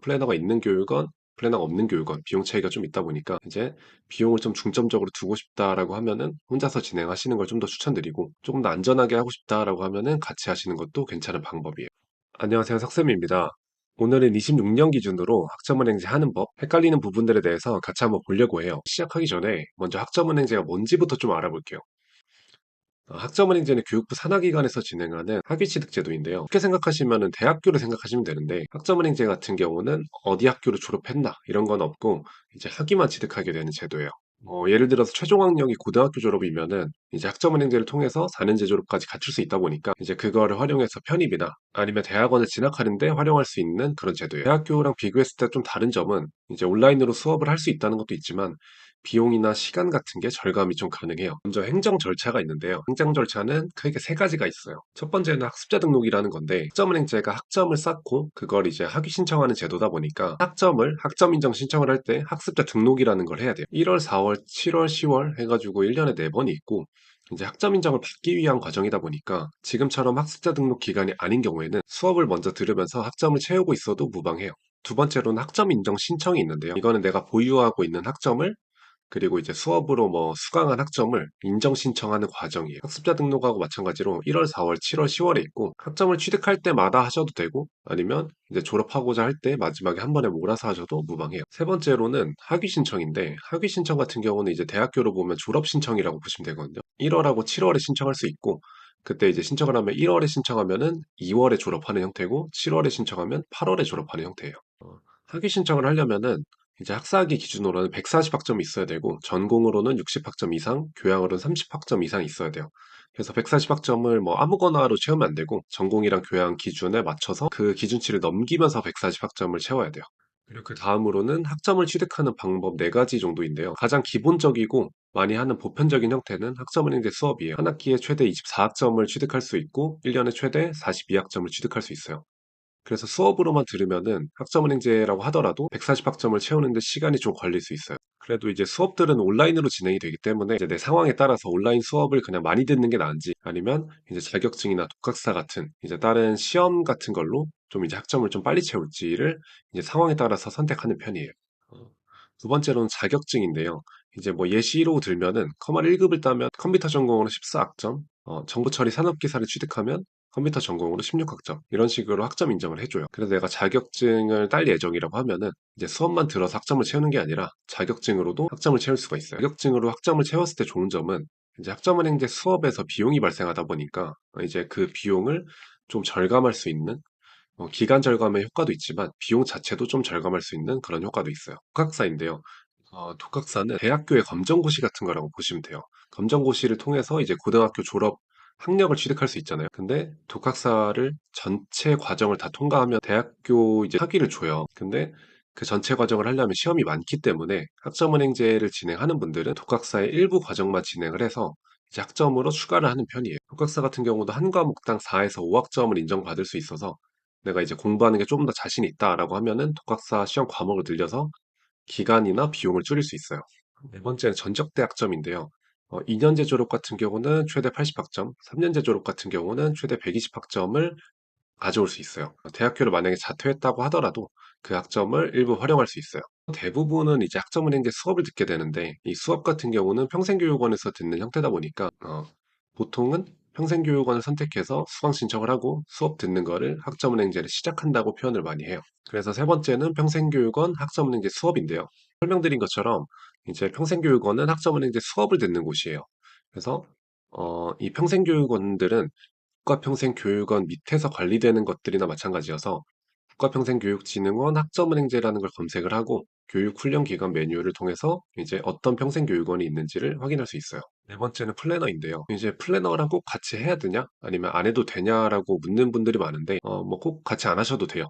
플래너가 있는 교육원, 플래너가 없는 교육원 비용 차이가 좀 있다 보니까 이제 비용을 좀 중점적으로 두고 싶다라고 하면은 혼자서 진행하시는 걸 좀 더 추천드리고, 조금 더 안전하게 하고 싶다라고 하면은 같이 하시는 것도 괜찮은 방법이에요. 안녕하세요, 석쌤입니다. 오늘은 26년 기준으로 학점은행제 하는 법, 헷갈리는 부분들에 대해서 같이 한번 보려고 해요. 시작하기 전에 먼저 학점은행제가 뭔지부터 좀 알아볼게요. 학점은행제는 교육부 산하기관에서 진행하는 학위취득제도인데요. 쉽게 생각하시면 대학교를 생각하시면 되는데, 학점은행제 같은 경우는 어디 학교를 졸업했나 이런 건 없고 이제 학위만 취득하게 되는 제도예요. 예를 들어서 최종 학력이 고등학교 졸업이면은 이제 학점은행제를 통해서 4년제 졸업까지 갖출 수 있다 보니까 이제 그거를 활용해서 편입이나 아니면 대학원을 진학하는데 활용할 수 있는 그런 제도예요. 대학교랑 비교했을 때 좀 다른 점은 이제 온라인으로 수업을 할 수 있다는 것도 있지만 비용이나 시간 같은 게 절감이 좀 가능해요. 먼저 행정 절차가 있는데요. 행정 절차는 크게 세 가지가 있어요. 첫 번째는 학습자 등록이라는 건데, 학점은행제가 학점을 쌓고 그걸 이제 학위 신청하는 제도다 보니까 학점 인정 신청을 할 때 학습자 등록이라는 걸 해야 돼요. 1월, 4월, 7월, 10월 해가지고 1년에 4번이 있고, 이제 학점 인정을 받기 위한 과정이다 보니까 지금처럼 학습자 등록 기간이 아닌 경우에는 수업을 먼저 들으면서 학점을 채우고 있어도 무방해요. 두 번째로는 학점 인정 신청이 있는데요. 이거는 내가 보유하고 있는 학점을, 그리고 이제 수업으로 뭐 수강한 학점을 인정 신청하는 과정이에요. 학습자 등록하고 마찬가지로 1월, 4월, 7월, 10월에 있고, 학점을 취득할 때마다 하셔도 되고 아니면 이제 졸업하고자 할 때 마지막에 한 번에 몰아서 하셔도 무방해요. 세 번째로는 학위 신청인데, 학위 신청 같은 경우는 이제 대학교로 보면 졸업 신청이라고 보시면 되거든요. 1월하고 7월에 신청할 수 있고, 그때 이제 신청을 하면 1월에 신청하면은 2월에 졸업하는 형태고, 7월에 신청하면 8월에 졸업하는 형태예요. 학위 신청을 하려면은 이제 학사학위 기준으로는 140학점이 있어야 되고, 전공으로는 60학점 이상, 교양으로는 30학점 이상 있어야 돼요. 그래서 140학점을 뭐 아무거나로 채우면 안 되고, 전공이랑 교양 기준에 맞춰서 그 기준치를 넘기면서 140학점을 채워야 돼요. 그리고 그 다음으로는 학점을 취득하는 방법 4가지 정도인데요. 가장 기본적이고 많이 하는 보편적인 형태는 학점은행제 수업이에요. 한 학기에 최대 24학점을 취득할 수 있고, 1년에 최대 42학점을 취득할 수 있어요. 그래서 수업으로만 들으면은 학점은행제라고 하더라도 140학점을 채우는데 시간이 좀 걸릴 수 있어요. 그래도 이제 수업들은 온라인으로 진행이 되기 때문에 이제 내 상황에 따라서 온라인 수업을 그냥 많이 듣는 게 나은지, 아니면 이제 자격증이나 독학사 같은 이제 다른 시험 같은 걸로 좀 이제 학점을 좀 빨리 채울지를 이제 상황에 따라서 선택하는 편이에요. 어, 두 번째로는 자격증인데요. 이제 뭐 예시로 들면은 커말 1급을 따면 컴퓨터 전공으로 14학점, 정보 처리 산업기사를 취득하면 컴퓨터 전공으로 16학점, 이런 식으로 학점 인정을 해줘요. 그래서 내가 자격증을 딸 예정이라고 하면은 이제 수업만 들어서 학점을 채우는 게 아니라 자격증으로도 학점을 채울 수가 있어요. 자격증으로 학점을 채웠을 때 좋은 점은 이제 학점은행제 수업에서 비용이 발생하다 보니까 이제 그 비용을 좀 절감할 수 있는, 기간 절감의 효과도 있지만 비용 자체도 좀 절감할 수 있는 그런 효과도 있어요. 독학사인데요. 독학사는 대학교의 검정고시 같은 거라고 보시면 돼요. 검정고시를 통해서 이제 고등학교 졸업 학력을 취득할 수 있잖아요. 근데 독학사를 전체 과정을 다 통과하면 대학교 이제 학위를 줘요. 근데 그 전체 과정을 하려면 시험이 많기 때문에 학점은행제를 진행하는 분들은 독학사의 일부 과정만 진행을 해서 이제 학점으로 추가를 하는 편이에요. 독학사 같은 경우도 한 과목당 4에서 5학점을 인정받을 수 있어서 내가 이제 공부하는 게 조금 더 자신이 있다라고 하면은 독학사 시험 과목을 늘려서 기간이나 비용을 줄일 수 있어요. 네 번째는 전적대 학점인데요. 2년제 졸업 같은 경우는 최대 80학점, 3년제 졸업 같은 경우는 최대 120학점을 가져올 수 있어요. 대학교를 만약에 자퇴했다고 하더라도 그 학점을 일부 활용할 수 있어요. 대부분은 이제 학점은행제 수업을 듣게 되는데, 이 수업 같은 경우는 평생교육원에서 듣는 형태다 보니까 보통은 평생교육원을 선택해서 수강 신청을 하고 수업 듣는 거를 학점은행제를 시작한다고 표현을 많이 해요. 그래서 세 번째는 평생교육원 학점은행제 수업인데요. 설명드린 것처럼 이제 평생교육원은 학점은행제 수업을 듣는 곳이에요. 그래서 이 평생교육원들은 국가평생교육원 밑에서 관리되는 것들이나 마찬가지여서 국가평생교육진흥원 학점은행제라는 걸 검색을 하고 교육훈련기관 메뉴를 통해서 이제 어떤 평생교육원이 있는지를 확인할 수 있어요. 네 번째는 플래너인데요. 이제 플래너랑 꼭 같이 해야 되냐? 아니면 안 해도 되냐라고 묻는 분들이 많은데, 뭐 꼭 같이 안 하셔도 돼요.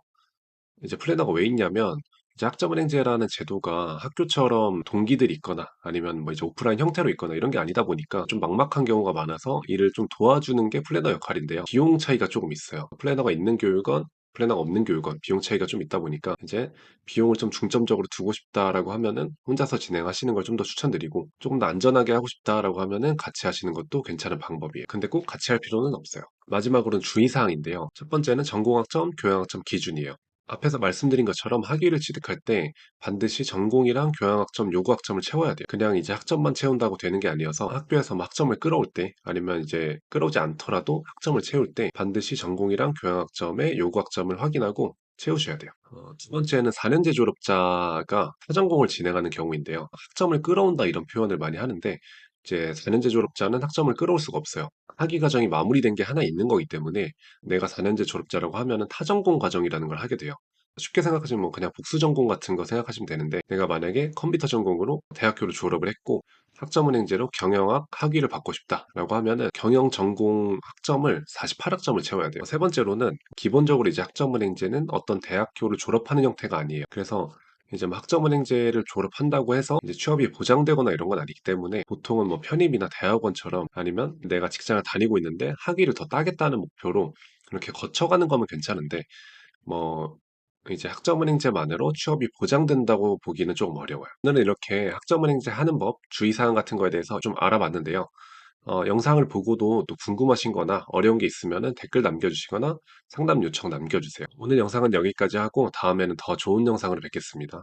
이제 플래너가 왜 있냐면, 이제 학점은행제라는 제도가 학교처럼 동기들이 있거나 아니면 뭐 이제 오프라인 형태로 있거나 이런 게 아니다 보니까 좀 막막한 경우가 많아서 이를 좀 도와주는 게 플래너 역할인데요. 비용 차이가 조금 있어요. 플래너가 있는 교육원, 플래너가 없는 교육원 비용 차이가 좀 있다 보니까 이제 비용을 좀 중점적으로 두고 싶다라고 하면은 혼자서 진행하시는 걸 좀 더 추천드리고, 조금 더 안전하게 하고 싶다라고 하면은 같이 하시는 것도 괜찮은 방법이에요. 근데 꼭 같이 할 필요는 없어요. 마지막으로는 주의사항인데요. 첫 번째는 전공학점, 교양학점 기준이에요. 앞에서 말씀드린 것처럼 학위를 취득할 때 반드시 전공이랑 교양학점, 요구학점을 채워야 돼요. 그냥 이제 학점만 채운다고 되는 게 아니어서 학교에서 뭐 학점을 끌어올 때 아니면 이제 끌어오지 않더라도 학점을 채울 때 반드시 전공이랑 교양학점의 요구학점을 확인하고 채우셔야 돼요. 두 번째는 4년제 졸업자가 타전공을 진행하는 경우인데요. 학점을 끌어온다 이런 표현을 많이 하는데 이제 4년제 졸업자는 학점을 끌어올 수가 없어요. 학위 과정이 마무리된 게 하나 있는 거기 때문에 내가 4년제 졸업자라고 하면은 타전공 과정이라는 걸 하게 돼요. 쉽게 생각하시면 뭐 그냥 복수 전공 같은 거 생각하시면 되는데 내가 만약에 컴퓨터 전공으로 대학교를 졸업을 했고 학점은행제로 경영학 학위를 받고 싶다라고 하면은 경영 전공 학점을 48학점을 채워야 돼요. 세 번째로는 기본적으로 이제 학점은행제는 어떤 대학교를 졸업하는 형태가 아니에요. 그래서 이제 뭐 학점은행제를 졸업한다고 해서 이제 취업이 보장되거나 이런 건 아니기 때문에 보통은 뭐 편입이나 대학원처럼 아니면 내가 직장을 다니고 있는데 학위를 더 따겠다는 목표로 그렇게 거쳐가는 거면 괜찮은데 뭐 이제 학점은행제만으로 취업이 보장된다고 보기는 조금 어려워요. 오늘은 이렇게 학점은행제 하는 법, 주의사항 같은 거에 대해서 좀 알아봤는데요. 영상을 보고도 또 궁금하신 거나 어려운 게 있으면 댓글 남겨주시거나 상담 요청 남겨주세요. 오늘 영상은 여기까지 하고 다음에는 더 좋은 영상으로 뵙겠습니다.